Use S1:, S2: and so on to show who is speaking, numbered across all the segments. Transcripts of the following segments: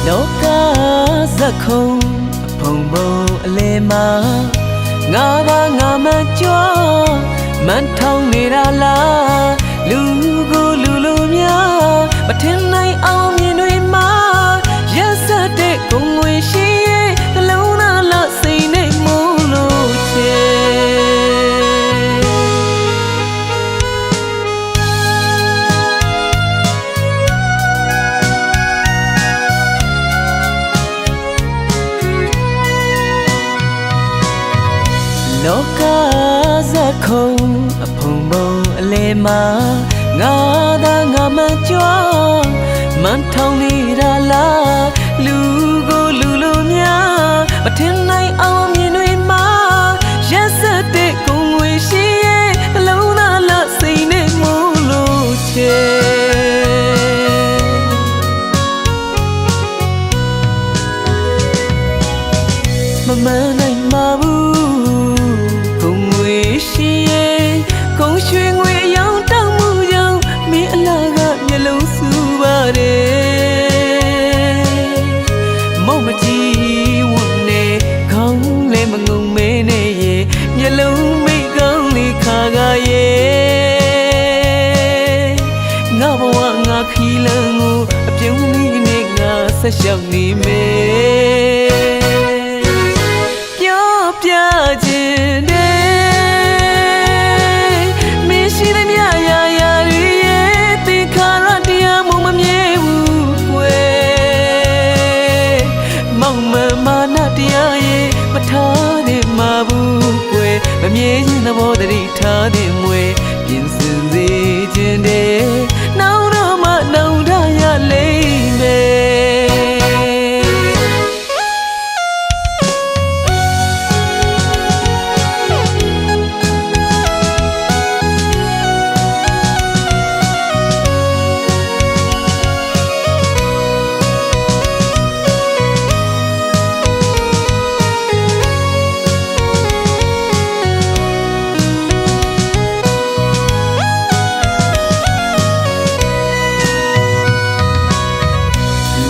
S1: လောကဇက်ခုံအဖုံဖုံအလဲမှာငါပါငါမကြွမန်ထောင်းနေတာလားလူကိုလူလိုများမထင်နိုင်အောင်မြင်တွေမှာရက်စက်တဲ့ကိုငွေရှိရဲ့နှလုံးသားလစိတ်နဲ့မို့လို့ချေလောကဇက်ခုံအဖုံဖုံအလဲမှာငါသာငါမကြွမန်ထောင်းနေတာလားလူကိုလူလိုများမထင်နိုင်အောင်မြင်တွေမှာရက်စက်တဲ့ကိုငွေရှိရဲ့နှလုံးသားလစိတ်နဲ့မို့လို့ချေမမနိုင်ပါဘူးမောင်မကြီးဝတ်နေခေါင်းလဲမငုံမဲနဲ့ရေမျက်လုံးမိတ်ကောင်းလေးခါကရေငါဘဝငါခီးလန်းကိုအပြုံးလေးနဲ့ငါဆက်လျှောက်နေမယ်ပြောပြခြင်းတဲ့မင်းရှိတဲ့မြရာရာတွေရဲ့သင်္ခါရတရားမမြဲဘူးကွယ်မောင်မမာနတရားရဲ့မထားနဲ့မှာဘူးကွယ်မမြဲခြင်းသဘောတည်းထားတဲ့မွေပြင်ဆင်စေခြင်းတဲ့နောက်တော့မှနောက်ထရလိမ့်မယ်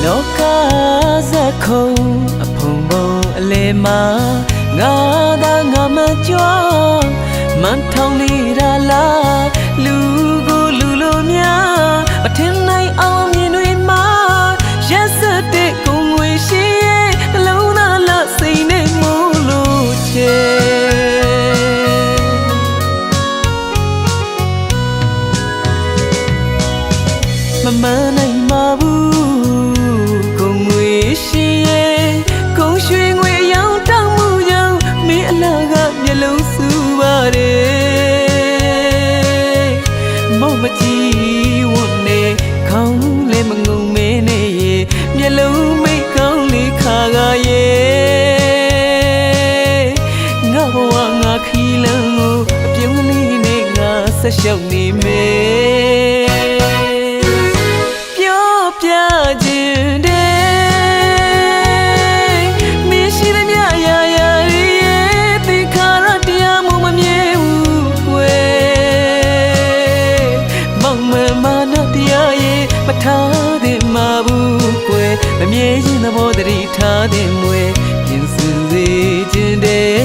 S1: လောကဇက်ခုံအဖုံဖုံအလဲမှာငါသာငါမကြွမန်ထောင်းနေတာလားလူကိုလူလိုများမထင်နိုင်အောင်မြင်တွေမှာရက်စက်တဲ့ကိုငွေရှိရဲ့နှလုံးသားလစိတ်နဲ့မို့လို့ချေမမနိုင်ပါဘူးလုံးစုပါတယ်မောင်မကြီးဝတ်နေခေါင်းလဲမငုံမဲနဲ့ရေမျက်လုံးမိတ်ကောင်းလေးခါကရေငါဘဝငါခီးလန်းကိုအပြုံးလေးနဲ့ငါဆက်လျှောက်နေမယ်ပြောပြခြင်းတဲ့မထားတဲ့မှာဘူးကွယ်မမြဲခြင်းသဘောတည်းထားတဲ့မွေပြင်ဆင်စေခြင်းတဲ့